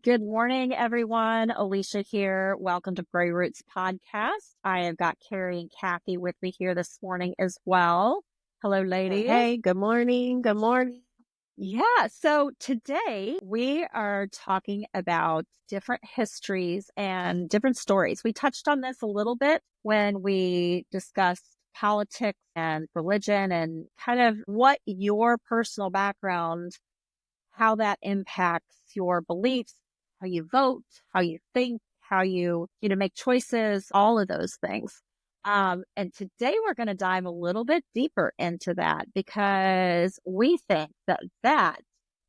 Good morning, everyone. Alecia here. Welcome to Gray Roots Podcast. I have got Kari and Kathy with me here this morning as well. Hello, ladies. Hey, good morning. Good morning. Yeah, so today we are talking about different histories and different stories. We touched on this a little bit when we discussed politics and religion and kind of what your personal background, how that impacts your beliefs, how you vote, how you think, how you make choices, all of those things. And today we're going to dive a little bit deeper into that because we think that that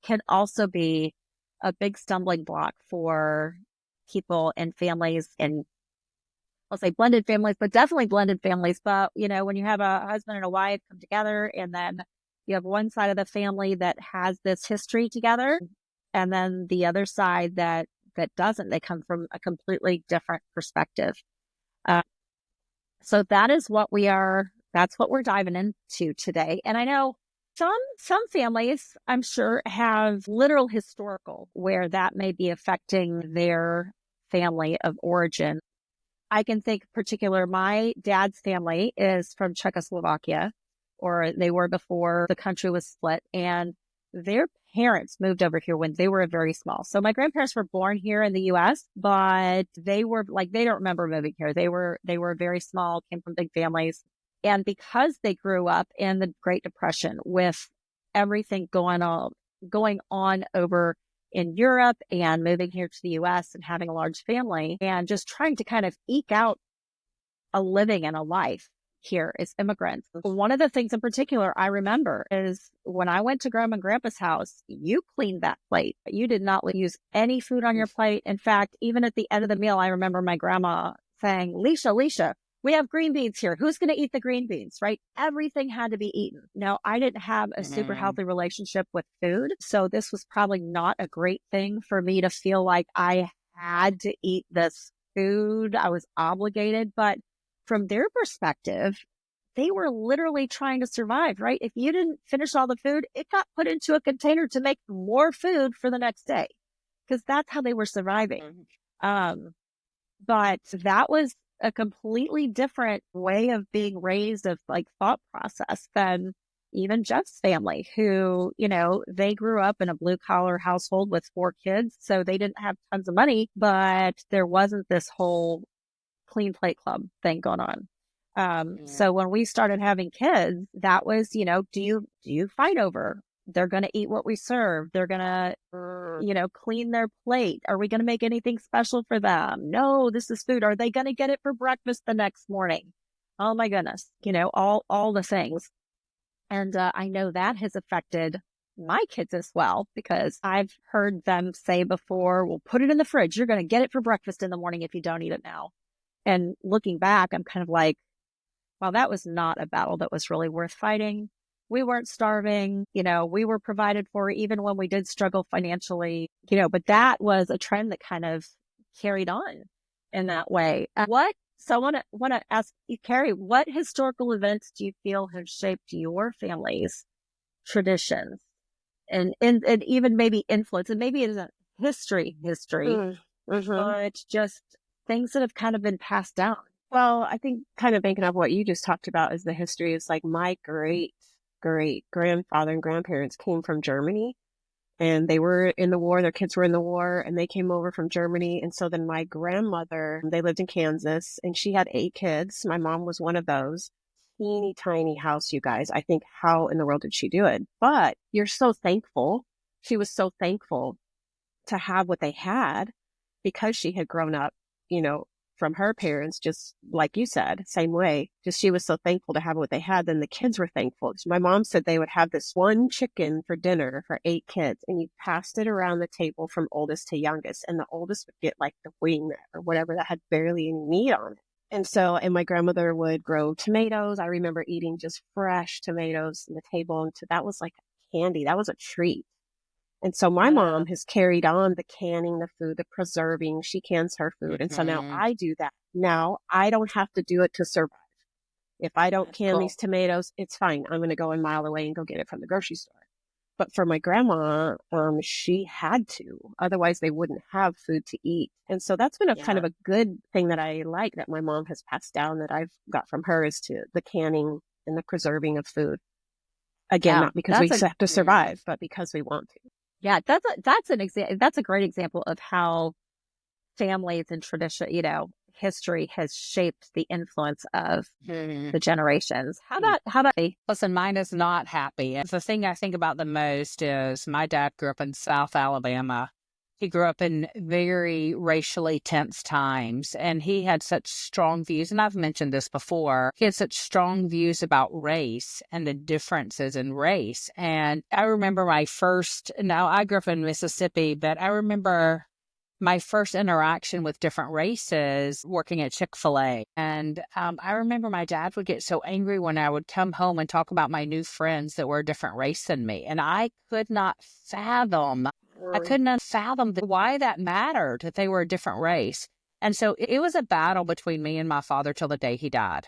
can also be a big stumbling block for people and families and I'll say blended families, but definitely blended families. But, when you have a husband and a wife come together and then you have one side of the family that has this history together and then the other side that doesn't, they come from a completely different perspective. Uh, so that's what we're diving into today. And I know some families, I'm sure, have literal historical where that may be affecting their family of origin. I can think particular, my dad's family is from Czechoslovakia, or they were before the country was split, and their parents moved over here when they were very small. So my grandparents were born here in the US, but they were they don't remember moving here. They were very small, came from big families. And because they grew up in the Great Depression with everything going on over in Europe and moving here to the US and having a large family and just trying to kind of eke out a living and a life here as immigrants. One of the things in particular I remember is when I went to Grandma and Grandpa's house, you cleaned that plate. You did not use any food on your plate. In fact, even at the end of the meal, I remember my grandma saying, Leisha, we have green beans here. Who's going to eat the green beans, right? Everything had to be eaten. Now, I didn't have a super healthy relationship with food, so this was probably not a great thing for me to feel like I had to eat this food. I was obligated, but from their perspective, they were literally trying to survive, right? If you didn't finish all the food, it got put into a container to make more food for the next day because that's how they were surviving. But that was a completely different way of being raised of thought process than even Jeff's family, who, they grew up in a blue collar household with 4 kids. So they didn't have tons of money, but there wasn't this whole clean plate club thing going on. So when we started having kids, that was, do you fight over? They're going to eat what we serve. They're going to, clean their plate. Are we going to make anything special for them? No, this is food. Are they going to get it for breakfast the next morning? Oh my goodness. All the things. And I know that has affected my kids as well, because I've heard them say before, well, put it in the fridge. You're going to get it for breakfast in the morning if you don't eat it now. And looking back, I'm kind of like, well, that was not a battle that was really worth fighting. We weren't starving, we were provided for even when we did struggle financially, but that was a trend that kind of carried on in that way. So I want to ask you, Kari, what historical events do you feel have shaped your family's traditions and even maybe influence, and maybe it isn't history, but just things that have kind of been passed down? Well, I think kind of thinking of what you just talked about as the history is like my great grandfather and grandparents came from Germany, and they were in the war. Their kids were in the war, and they came over from Germany. And so then my grandmother, they lived in Kansas, and she had 8 kids. My mom was one of those. Teeny tiny house, you guys. I think, how in the world did she do it? But you're so thankful. She was so thankful to have what they had because she had grown up, from her parents, just like you said, same way. Just she was so thankful to have what they had. Then the kids were thankful. My mom said they would have this one chicken for dinner for 8 kids, and you passed it around the table from oldest to youngest, and the oldest would get like the wing or whatever that had barely any meat on it. And my grandmother would grow tomatoes. I remember eating just fresh tomatoes on the table, and so that was like candy. That was a treat. And so my mom has carried on the canning the food, the preserving. She cans her food. And so now I do that. Now I don't have to do it to survive. If I don't can these tomatoes, it's fine. I'm going to go a mile away and go get it from the grocery store. But for my grandma, she had to, otherwise they wouldn't have food to eat. And so that's been a kind Yeah. of a good thing that I like that my mom has passed down that I've got from her is to the canning and the preserving of food. Again, Yeah. not because we have to survive, but because we want to. Yeah, that's a great example of how families and tradition, history has shaped the influence of the generations. How about Listen, mine is not happy. And the thing I think about the most is my dad grew up in South Alabama. He grew up in very racially tense times, and he had such strong views. And I've mentioned this before. He had such strong views about race and the differences in race. And I remember now I grew up in Mississippi, but I remember my first interaction with different races working at Chick-fil-A. And I remember my dad would get so angry when I would come home and talk about my new friends that were a different race than me. And I could not fathom why that mattered, that they were a different race. And so it was a battle between me and my father till the day he died.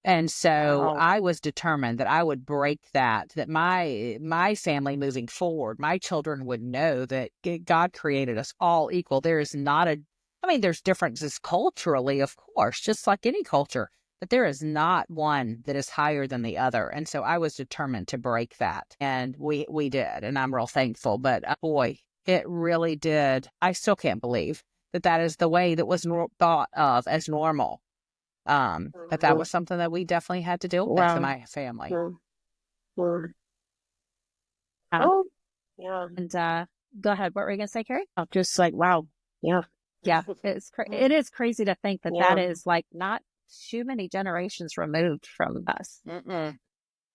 And so Wow. I was determined that I would break that my family moving forward, my children would know that God created us all equal. There is not there's differences culturally, of course, just like any culture, but there is not one that is higher than the other. And so I was determined to break that. And we did. And I'm real thankful. But boy, it really did. I still can't believe that is the way that was thought of as normal. But that was something that we definitely had to deal with in my family. Wow. Oh, yeah. And go ahead. What were you going to say, Kari? I'm just like, wow. Yeah. Yeah, it is crazy to think that is like not too many generations removed from us. Mm-mm.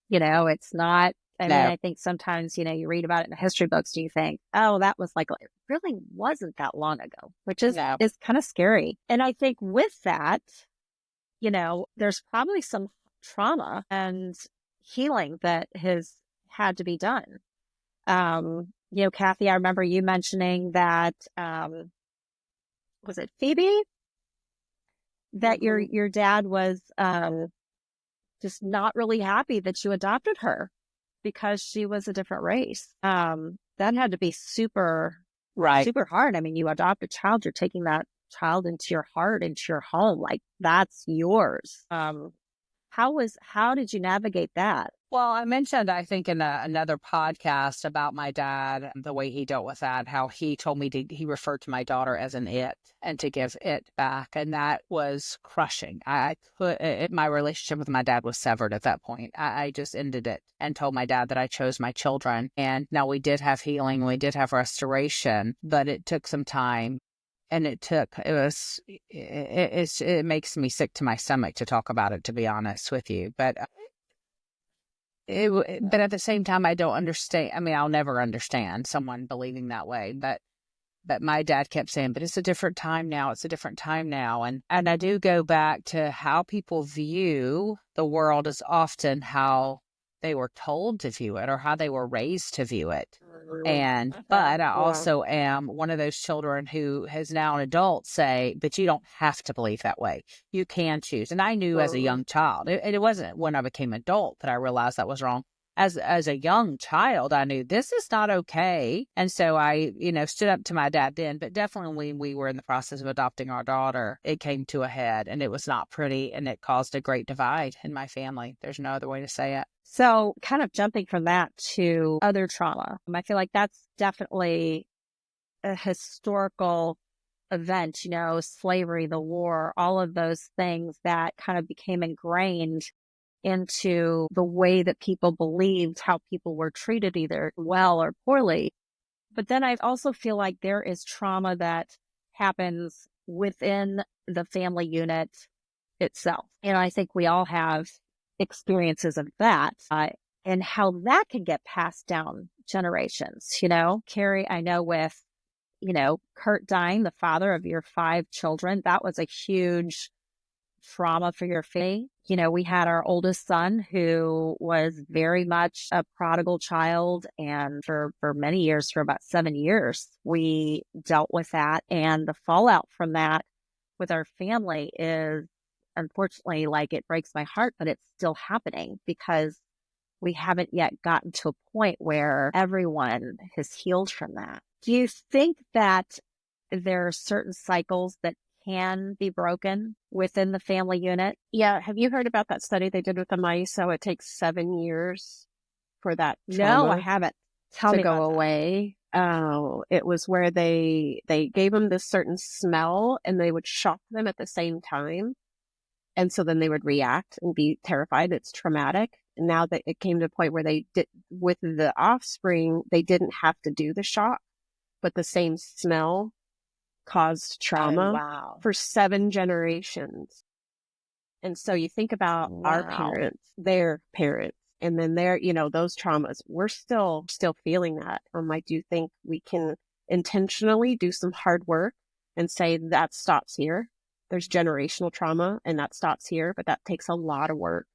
It's not. I No. mean, I think sometimes, you read about it in the history books and you think, oh, that was like, it really wasn't that long ago, which is kind of scary. And I think with that, there's probably some trauma and healing that has had to be done. Kathy, I remember you mentioning that, was it Phoebe? That your dad was just not really happy that you adopted her because she was a different race. That had to be super hard. I mean, you adopt a child, you're taking that child into your heart, into your home, like that's yours. How did you navigate that? Well, I mentioned, I think, in another podcast about my dad, the way he dealt with that, how he told me he referred to my daughter as an it and to give it back. And that was crushing. My relationship with my dad was severed at that point. I just ended it and told my dad that I chose my children. And now we did have healing, we did have restoration, but it took some time. And it makes me sick to my stomach to talk about it, to be honest with you. But at the same time, I don't understand. I mean, I'll never understand someone believing that way. But my dad kept saying, but it's a different time now. It's a different time now. And I do go back to how people view the world is often how they were told to view it or how they were raised to view it. But I also am one of those children who has now an adult say, but you don't have to believe that way. You can choose. And I knew as a young child, it wasn't when I became adult that I realized that was wrong. As a young child, I knew this is not okay. And so I, stood up to my dad then, but definitely when we were in the process of adopting our daughter, it came to a head and it was not pretty and it caused a great divide in my family. There's no other way to say it. So kind of jumping from that to other trauma, I feel like that's definitely a historical event, slavery, the war, all of those things that kind of became ingrained into the way that people believed how people were treated, either well or poorly. But then I also feel like there is trauma that happens within the family unit itself. And I think we all have experiences of that and how that can get passed down generations. Kari, I know with, Kurt dying, the father of your 5 children, that was a huge trauma for your family. We had our oldest son who was very much a prodigal child. And for many years, for about 7 years, we dealt with that. And the fallout from that with our family is, unfortunately, like, it breaks my heart, but it's still happening because we haven't yet gotten to a point where everyone has healed from that. Do you think that there are certain cycles that can be broken within the family unit? Yeah. Have you heard about that study they did with the mice? So it takes 7 years for that No, I trauma haven't. Tell to me go about that. away. Oh, it was where they gave them this certain smell and they would shock them at the same time. And so then they would react and be terrified. It's traumatic. And now that it came to a point where they did with the offspring, they didn't have to do the shock, but the same smell caused Oh, trauma wow. for 7 generations. And so you think about our Wow. parents, their parents, and then their, those traumas, we're still feeling that. I do think we can intentionally do some hard work and say that stops here. There's generational trauma and that stops here, but that takes a lot of work,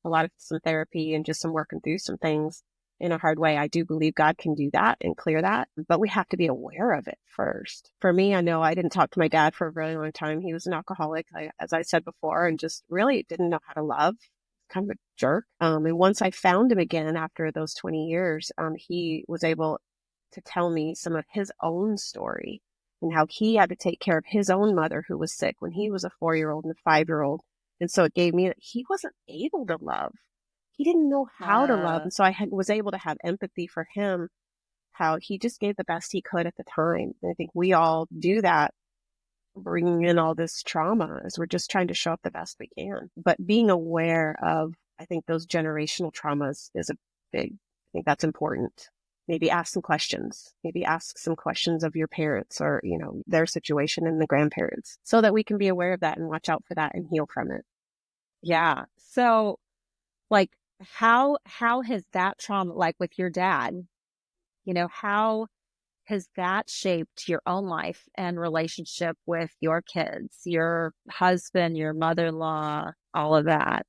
a lot of some therapy and just some working through some things in a hard way. I do believe God can do that and clear that, but we have to be aware of it first. For me, I know I didn't talk to my dad for a really long time. He was an alcoholic, as I said before, and just really didn't know how to love. Kind of a jerk. And once I found him again after those 20 years, he was able to tell me some of his own story and how he had to take care of his own mother who was sick when he was a 4-year-old and a 5-year-old. And so it gave me that he wasn't able to love. He didn't know how to love. And so was able to have empathy for him, how he just gave the best he could at the time. And I think we all do that, bringing in all this trauma as we're just trying to show up the best we can. But being aware of, I think, those generational traumas is I think that's important. Maybe ask some questions. Maybe ask some questions of your parents or, their situation and the grandparents so that we can be aware of that and watch out for that and heal from it. Yeah. So, like, how has that trauma, like with your dad, how has that shaped your own life and relationship with your kids, your husband, your mother-in-law, all of that?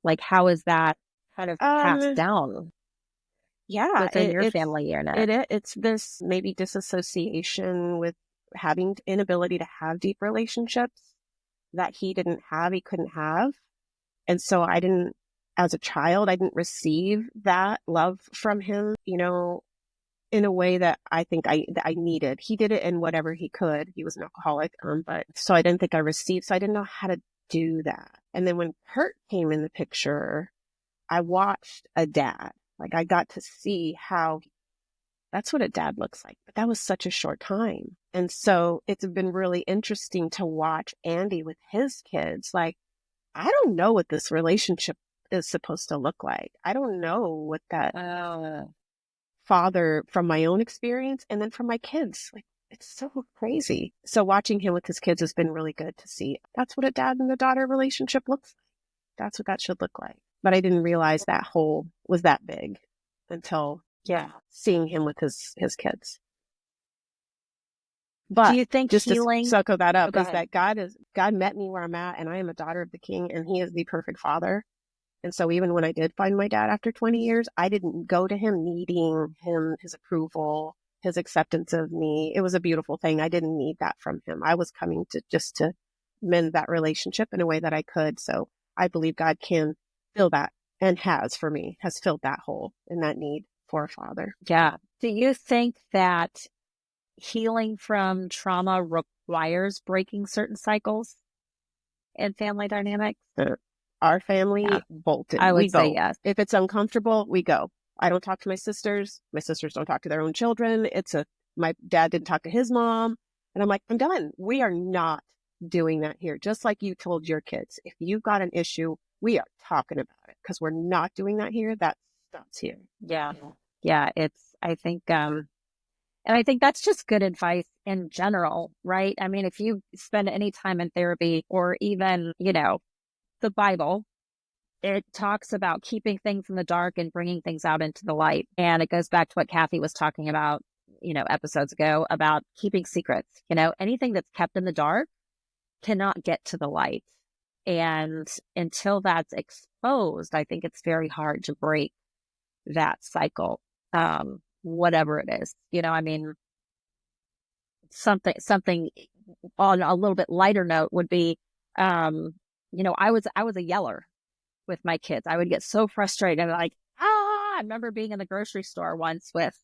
Like, how is that kind of passed down Yeah, within your family unit? it's this maybe disassociation with having inability to have deep relationships that he couldn't have. And so as a child, I didn't receive that love from him, in a way that I think that I needed. He did it in whatever he could. He was an alcoholic, but so I didn't think I received, so I didn't know how to do that. And then when Kurt came in the picture, I watched a dad. Like I got to see how that's what a dad looks like. But that was such a short time. And so it's been really interesting to watch Andy with his kids. Like, I don't know what this relationship is supposed to look like. I don't know what that father from my own experience and then from my kids. Like, it's so crazy. So watching him with his kids has been really good to see. That's what a dad and a daughter relationship looks like. That's what that should look like. But I didn't realize that hole was that big until seeing him with his kids. But do you think just healing? to suckle that up Go is ahead. that God met me where I'm at, and I am a daughter of the King, and He is the perfect Father. And so even when I did find my dad after 20 years, I didn't go to him needing his approval, his acceptance of me. It was a beautiful thing. I didn't need that from him. I was coming to just to mend that relationship in a way that I could. So I believe God can fill that and has filled that hole and that need for a father. Yeah. Do you think that healing from trauma requires breaking certain cycles in family dynamics? Our family bolted. I would We say go. yes. If it's uncomfortable, we go. I don't talk to my sisters. My sisters don't talk to their own children. My dad didn't talk to his mom. And I'm like, I'm done. We are not doing that here. Just like you told your kids, if you've got an issue, we are talking about it because we're not doing that here. That stops here. Yeah. Yeah. And I think that's just good advice in general, right? I mean, if you spend any time in therapy or even, the Bible, it talks about keeping things in the dark and bringing things out into the light. And it goes back to what Kathy was talking about, episodes ago about keeping secrets. Anything that's kept in the dark cannot get to the light. And until that's exposed, I think it's very hard to break that cycle, whatever it is. I mean, something on a little bit lighter note would be, I was a yeller with my kids. I would get so frustrated. I'm like, remember being in the grocery store once with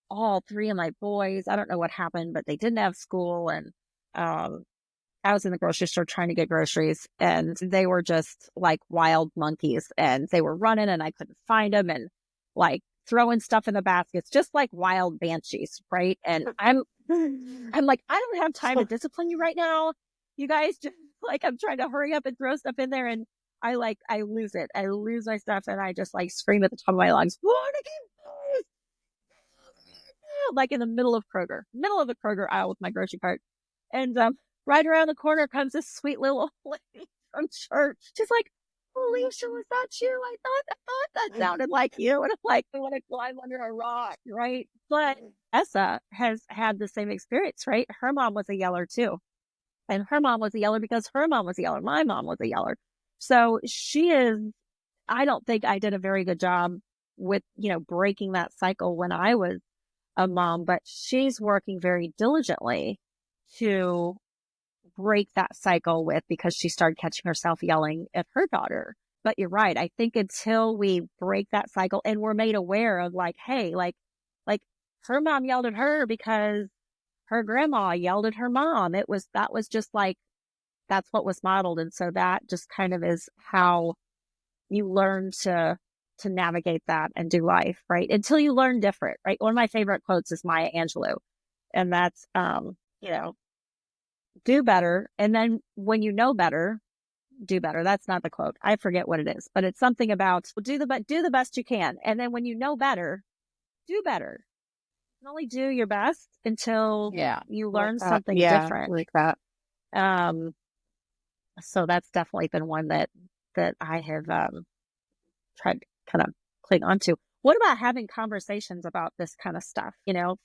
all three of my boys. I don't know what happened, but they didn't have school. And I was in the grocery store trying to get groceries, and they were just like wild monkeys, and they were running and I couldn't find them, and like throwing stuff in the baskets, just like wild banshees. Right. And I'm like, I don't have time to discipline you right now. You guys just like, I'm trying to hurry up and throw stuff in there. And I lose it. I lose my stuff, and I just like scream at the top of my lungs, like in the middle of the Kroger aisle with my grocery cart. And right around the corner comes this sweet little lady from church. She's like, Alecia, was that you? I thought that sounded like you. And I'm like, I want to climb under a rock, right? But Essa has had the same experience, right? Her mom was a yeller too. And her mom was a yeller because her mom was a yeller. My mom was a yeller. So I don't think I did a very good job with, breaking that cycle when I was a mom, but she's working very diligently to break that cycle because she started catching herself yelling at her daughter. But you're right. I think until we break that cycle and we're made aware of like, hey, like her mom yelled at her because her grandma yelled at her mom. That was just like, that's what was modeled. And so that just kind of is how you learn to navigate that and do life, right? Until you learn different, right? One of my favorite quotes is Maya Angelou. And that's, do better. And then when you know better, do better. That's not the quote. I forget what it is, but it's something about do the best you can. And then when you know better, do better. You can only do your best until you learn something different. Like that. So that's definitely been one that I have tried to kind of cling onto. What about having conversations about this kind of stuff?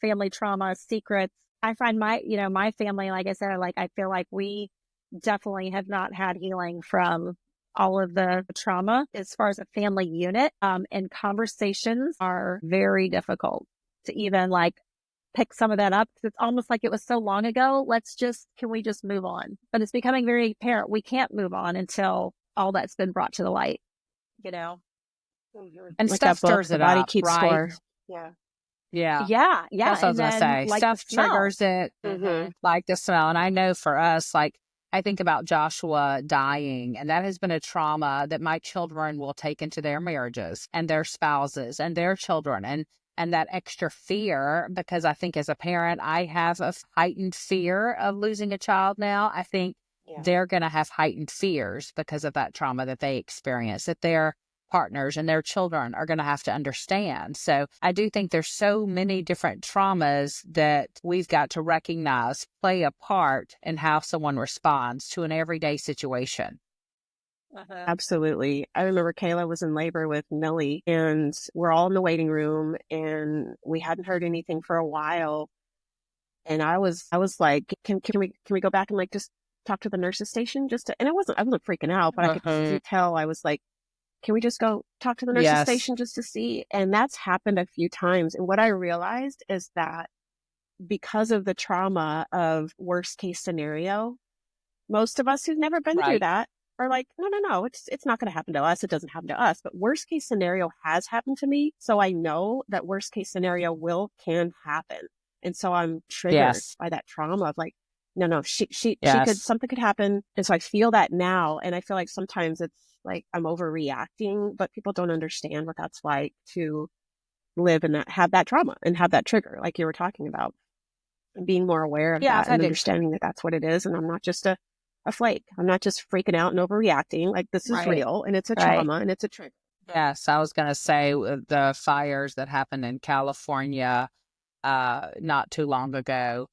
Family trauma, secrets. I find my family, like I said, I feel like we definitely have not had healing from all of the trauma as far as a family unit. And conversations are very difficult to even pick some of that up. It's almost like it was so long ago. Can we just move on? But it's becoming very apparent we can't move on until all that's been brought to the light, And like stuff that book, stirs The it Body up, Keeps right? Score. Yeah. Yeah. That's what I was going to say. Stuff triggers it, like the smell. And I know for us, I think about Joshua dying, and that has been a trauma that my children will take into their marriages and their spouses and their children. And that extra fear, because I think as a parent, I have a heightened fear of losing a child now. I think they're going to have heightened fears because of that trauma that they experience, that their partners and their children are going to have to understand. So I do think there's so many different traumas that we've got to recognize play a part in how someone responds to an everyday situation. Absolutely. I remember Kayla was in labor with Millie, and we're all in the waiting room, and we hadn't heard anything for a while. And I was like, can we go back and just talk to the nurse's station and I wasn't freaking out, but I could tell I was like, can we just go talk to the nurse's station just to see? And that's happened a few times. And what I realized is that because of the trauma of worst case scenario, most of us who've never been through that are like, no, it's not going to happen to us. It doesn't happen to us. But worst case scenario has happened to me. So I know that worst case scenario can happen. And so I'm triggered by that trauma of no, she could, something could happen. And so I feel that now. And I feel like sometimes it's like I'm overreacting, but people don't understand what that's like to live and have that trauma and have that trigger, like you were talking about, and being more aware of that and understanding that that's what it is. And I'm not just a flake. I'm not just freaking out and overreacting. Like, this is real, and it's a trauma and it's a trigger. Yes, I was going to say the fires that happened in California not too long ago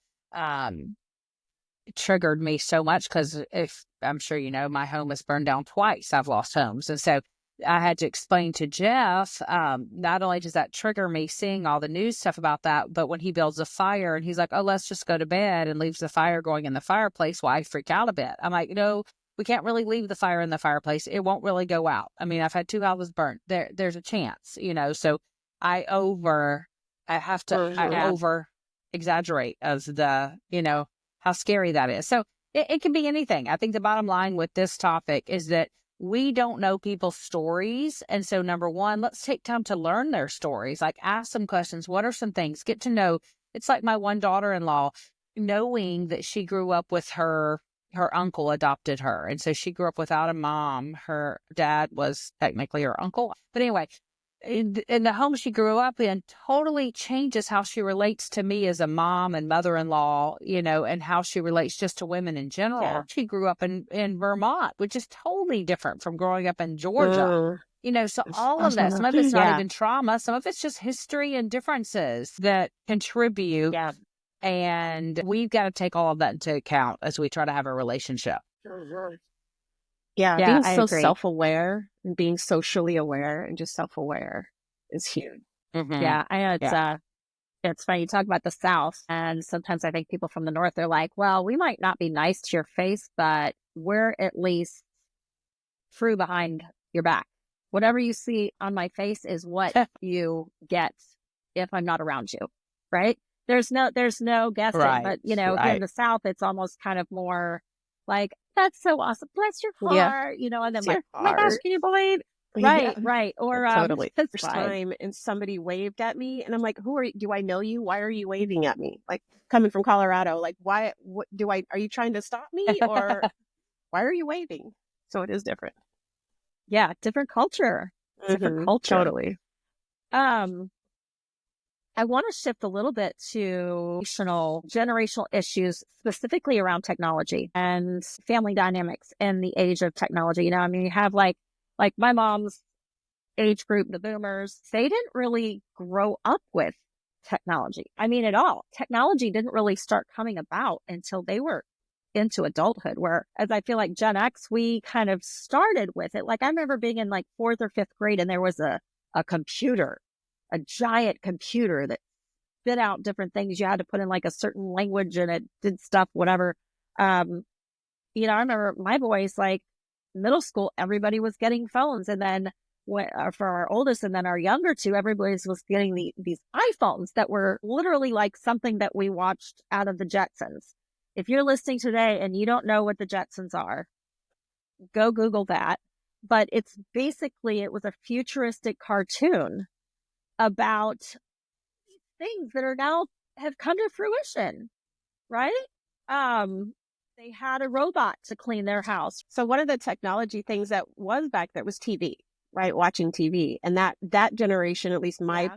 triggered me so much because, if I'm sure you know, my home was burned down twice. I've lost homes. And so I had to explain to Jeff, not only does that trigger me seeing all the news stuff about that, but when he builds a fire and he's like, oh, let's just go to bed, and leaves the fire going in the fireplace, well, I freak out a bit. I'm like, we can't really leave the fire in the fireplace. It won't really go out. I mean, I've had 2 houses burnt. There's a chance, so I over exaggerate as the, how scary that is. So it can be anything. I think the bottom line with this topic is that we don't know people's stories. And so, number one, let's take time to learn their stories. Like, ask some questions. What are some things? Get to know. It's like my one daughter-in-law, knowing that she grew up with her uncle adopted her. And so she grew up without a mom. Her dad was technically her uncle. But anyway, in the home she grew up in totally changes how she relates to me as a mom and mother-in-law, and how she relates just to women in general. Yeah. She grew up in Vermont, which is totally different from growing up in Georgia. So all of that, some of it's not even trauma. Some of it's just history and differences that contribute. Yeah. And we've got to take all of that into account as we try to have a relationship. Yeah, Yeah, being I so agree. self-aware and being socially aware and just self-aware is huge. Yeah, I know it's funny. You talk about the South, and sometimes I think people from the North are like, well, we might not be nice to your face, but we're at least true behind your back. Whatever you see on my face is what you get if I'm not around you, right? There's no guessing, Right, but here in right. the South, it's almost kind of more like, that's so awesome. Bless your Yeah. heart, and then Bless like, your oh my gosh, heart. can you believe? Yeah. Right. Or, Totally. it's First fine. time and somebody waved at me and I'm like, who are you? Do I know you? Why are you waving at me? Like, coming from Colorado, like, why, are you trying to stop me, or why are you waving? So it is different. Yeah, different culture. Different culture. Totally. I want to shift a little bit to generational issues, specifically around technology and family dynamics in the age of technology. You have like my mom's age group, the boomers, they didn't really grow up with technology. At all. Technology didn't really start coming about until they were into adulthood, whereas I feel like Gen X, we kind of started with it. Like, I remember being in like 4th or 5th grade and there was a computer, a giant computer that spit out different things. You had to put in like a certain language and it did stuff, whatever. I remember my boys, like middle school, everybody was getting phones. And then for our oldest and then our younger two, everybody was getting these iPhones that were literally like something that we watched out of the Jetsons. If you're listening today and you don't know what the Jetsons are, go Google that. But it was a futuristic cartoon about things that are now have come to fruition, right? They had a robot to clean their house. So one of the technology things that was back there was TV, right? Watching TV. And that generation, at least my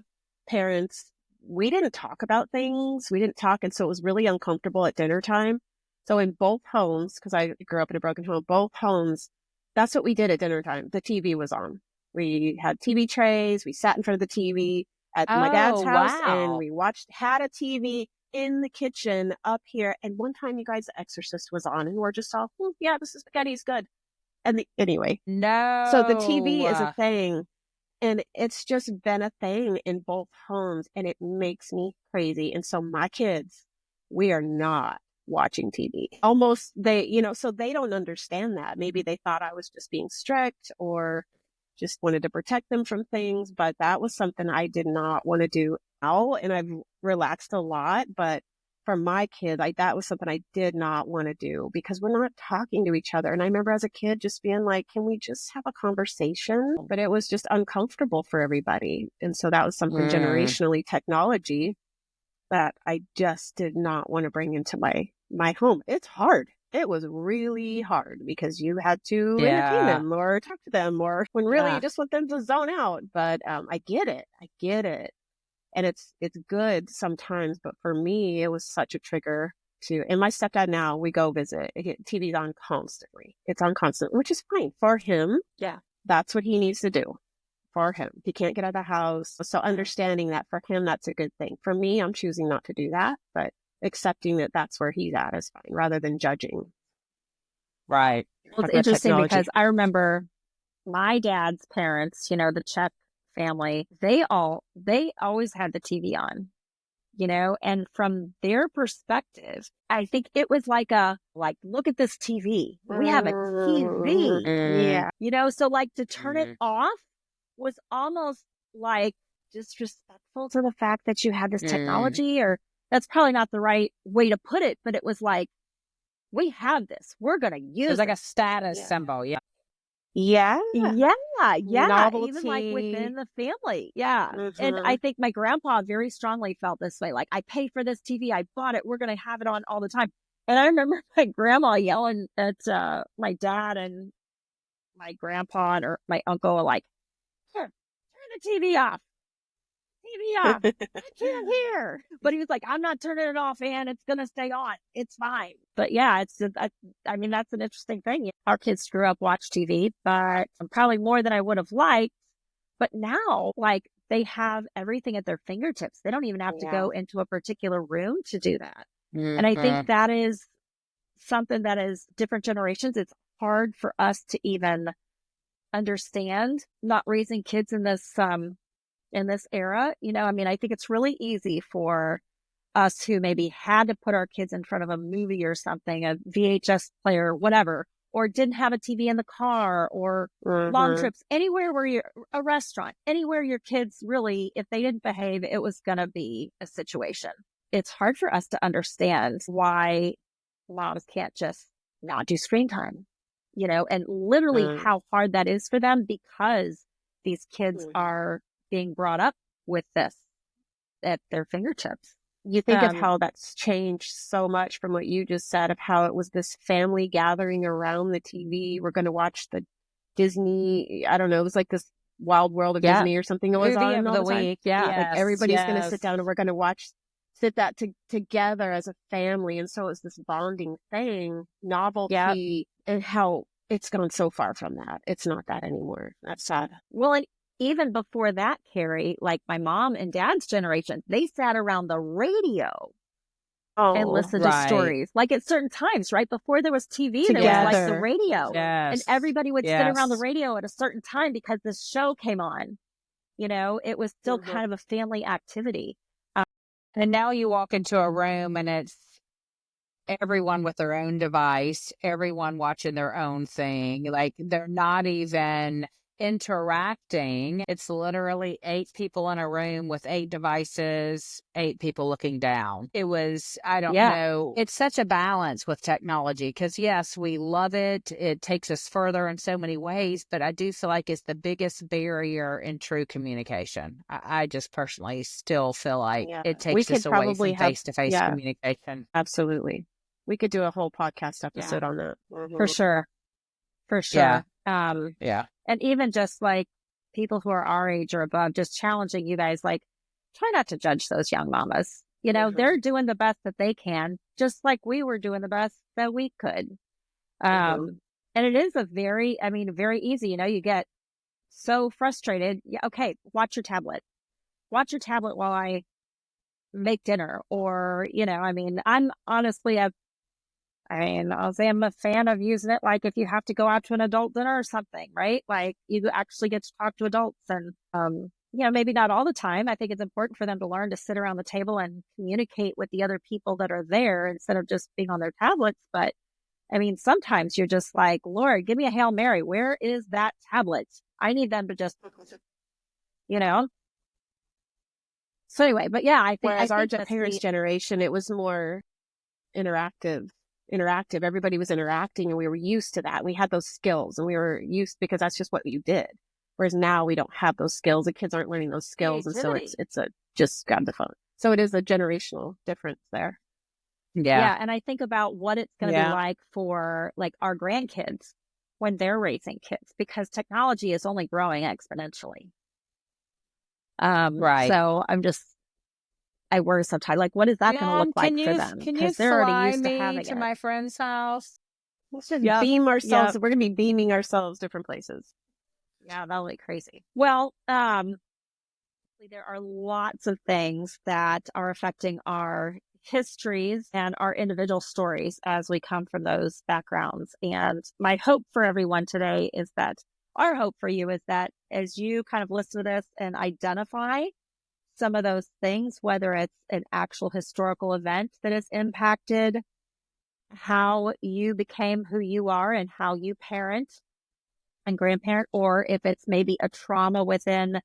parents, we didn't talk about things. We didn't talk. And so it was really uncomfortable at dinner time. So in both homes, because I grew up in a broken home, both homes, that's what we did at dinner time. The TV was on. We had TV trays. We sat in front of the TV at my dad's house, and we had a TV in the kitchen up here. And one time, you guys, The Exorcist was on, and we're just all, yeah, this is spaghetti's good. And anyway, no. So the TV is a thing, and it's just been a thing in both homes, and it makes me crazy. And so my kids, we are not watching TV. Almost so they don't understand that. Maybe they thought I was just being strict or just wanted to protect them from things, but that was something I did not want to do now, and I've relaxed a lot. But for my kids, that was something I did not want to do because we're not talking to each other. And I remember as a kid just being like, can we just have a conversation? But it was just uncomfortable for everybody. And so that was something generationally, technology, that I just did not want to bring into my home. It's hard. It was really hard because you had to entertain them or talk to them, or when really you just want them to zone out. But I get it. And it's good sometimes, but for me, it was such a trigger and my stepdad now, we go visit. TV's on constantly. It's on constant, which is fine for him. Yeah. That's what he needs to do for him. He can't get out of the house. So understanding that for him, that's a good thing. For me, I'm choosing not to do that, but accepting that that's where he's at is fine rather than judging. Right. Well, it's interesting because I remember my dad's parents, the Czech family, they always had the TV on, and from their perspective, I think it was like look at this TV. We have a TV. Yeah. So like to turn it off was almost like disrespectful to the fact that you had this technology, or that's probably not the right way to put it, but it was like, we have this. We're going to use it. It's like a status symbol. Yeah. Yeah. Yeah, yeah, even like Novelty. within the family. Yeah. And Mm-hmm. I think my grandpa very strongly felt this way. Like, I paid for this TV. I bought it. We're going to have it on all the time. And I remember my grandma yelling at my dad and my grandpa or my uncle, like, "Here, turn the TV off. TV off. I can't hear." But he was like, "I'm not turning it off, Ann. It's going to stay on. It's fine." But yeah, I mean, that's an interesting thing. Our kids grew up watch TV, but probably more than I would have liked. But now, like, they have everything at their fingertips. They don't even have to Yeah. go into a particular room to do that. And I think Mhm. that is something that is different generations. It's hard for us to even understand not raising kids in this era. I mean, I think it's really easy for us who maybe had to put our kids in front of a movie or something, a VHS player, whatever, or didn't have a TV in the car, or long Mm-hmm. trips, anywhere where you're a restaurant, anywhere your kids really, if they didn't behave, it was going to be a situation. It's hard for us to understand why moms can't just not do screen time, and literally how hard that is for them because these kids Mm-hmm. are being brought up with this at their fingertips. You think of Um, how that's changed so much from what you just said of how it was this family gathering around the TV. We're going to watch the Disney, I don't know, it was like this Wild World of yeah, Disney or something that was Movie on of all the the time. week. yeah, Like Yes, everybody's going to sit yes. down and we're going to sit that together as a family. And so it's this bonding thing, yeah. novelty, and how it's gone so far from that. It's not that anymore. That's sad. Well, and even before that, Carrie, like my mom and dad's generation, they sat around the radio and Oh, listened to Right. stories. Like at certain times, right before there was TV, there was like the Yes. together. radio, Mhm. and Yes. everybody would sit around the Yes. radio at a certain time because this show came on. It was still Mhm. kind of a family activity. And now you walk into a room and it's everyone with their own device, everyone watching their own thing. Like they're not even interacting. It's literally 8 people in a room with 8 devices, 8 people looking down. I don't Yeah, know. It's such a balance with technology because, yes, we love it. It takes us further in so many ways, but I do feel like it's the biggest barrier in true communication. I just personally still feel like Yeah. it We takes could us away probably from have, face to face yeah, communication. absolutely. We could do a whole podcast yeah, episode on that. for Hmm. sure, for Yeah. sure. Yeah. And even just like people who are our age or above, just challenging you guys, like, try not to judge those young mamas. Hmm. They're doing the best that they can, just like we were doing the best that we could. Hmm. And it is I mean, very easy. You get so frustrated. Yeah, okay, watch your tablet. Watch your tablet while I make dinner. Or, I mean, I'll say I'm a fan of using it. Like if you have to go out to an adult dinner or something, right? Like you actually get to talk to adults and, maybe not all the time. I think it's important for them to learn to sit around the table and communicate with the other people that are there instead of just being on their tablets. But I mean, sometimes you're just like, Lord, give me a Hail Mary. Where is that tablet? I need them to just, you know? So anyway, but yeah, I Whereas our think that's parents' the, generation, it was more interactive. Interactive. Everybody was interacting, and we were used to that. We had those skills, and we were used because that's just what you did. Whereas now we don't have those skills. The kids aren't learning those skills, and so creativity. it's a just grab the phone. So it is a generational difference there. Yeah. Yeah. And I think about what it's going to be Yeah. like for like our grandkids when they're raising kids, because technology is only growing exponentially. Right. So I worry sometimes, like, what is that going to look Mom, like for them? can you Because they're already fly used to me having to it. my friend's house? Let's just Yep. beam ourselves. Yep. We're going to be beaming ourselves different places. Yeah, that'll be crazy. Well, there are lots of things that are affecting our histories and our individual stories as we come from those backgrounds. And my hope for everyone today is that our hope for you is that as you kind of listen to this and identify some of those things, whether it's an actual historical event that has impacted how you became who you are and how you parent and grandparent, or if it's maybe a trauma within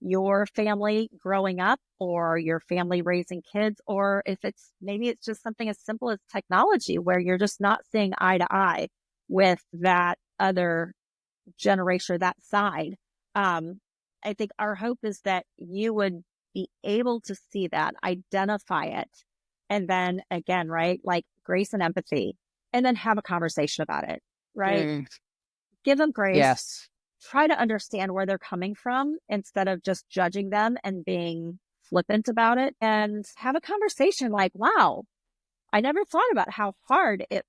your family growing up or your family raising kids, or if it's just something as simple as technology where you're just not seeing eye to eye with that other generation or that side. I think our hope is that you would be able to see that, identify it, and then again, right, like grace and empathy, and then have a conversation about it, right? Mm, Give them grace, yes. try to understand where they're coming from instead of just judging them and being flippant about it, and have a conversation like, wow, I never thought about how hard it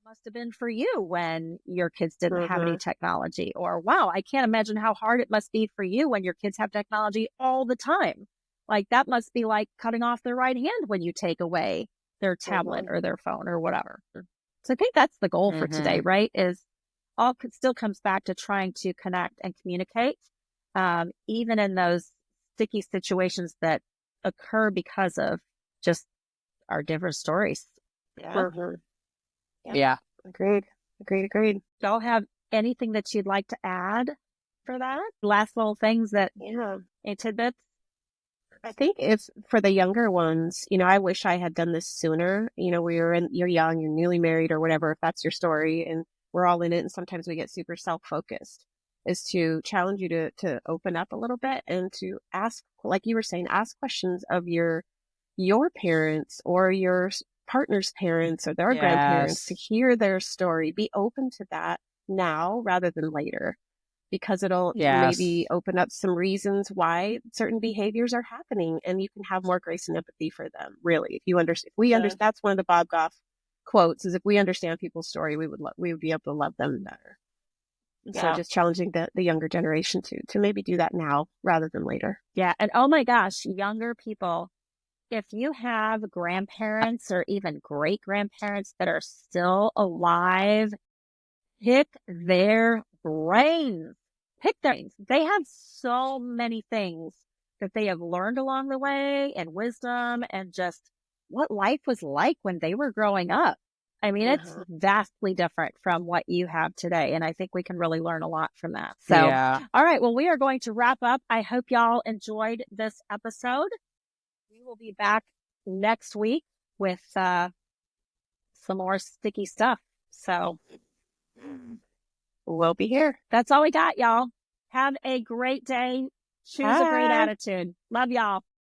must have been for you when your kids didn't have any Mm-hmm. technology. Or, wow, I can't imagine how hard it must be for you when your kids have technology all the time. Like, that must be like cutting off their right hand when you take away their tablet Mm-hmm. or their phone or whatever. So I think that's the goal for today, Hmm. right? Is still comes back to trying to connect and communicate, even in those sticky situations that occur because of just our different stories. Yeah. Mm-hmm. Yeah. Agreed. Agreed. Y'all have anything that you'd like to add for that? Last little things that, Yeah. any tidbits? I think if for the younger ones, I wish I had done this sooner. You're young, you're newly married or whatever, if that's your story, and we're all in it. And sometimes we get super self-focused, is to challenge you to open up a little bit and to ask, like you were saying, ask questions of your parents or your partner's parents or their grandparents, to Yes. hear their story. Be open to that now rather than later, because it'll maybe Yes. open up some reasons why certain behaviors are happening, and you can have more grace and empathy for them. Really, if you understand, if we Yeah. understand, that's one of the Bob Goff quotes, is if we understand people's story, we would be able to love them better. So Yeah. just challenging the younger generation to maybe do that now rather than later. Yeah. And oh my gosh, younger people, if you have grandparents or even great grandparents that are still alive, pick their brains. Pick their brains. They have so many things that they have learned along the way, and wisdom, and just what life was like when they were growing up. I mean, it's Uh-huh. vastly different from what you have today. And I think we can really learn a lot from that. So, Yeah. all right. Well, we are going to wrap up. I hope y'all enjoyed this episode. We will be back next week with some more sticky stuff. So We'll be here. that's all we got, y'all. Have a great day. Choose a great Bye. attitude. Love y'all.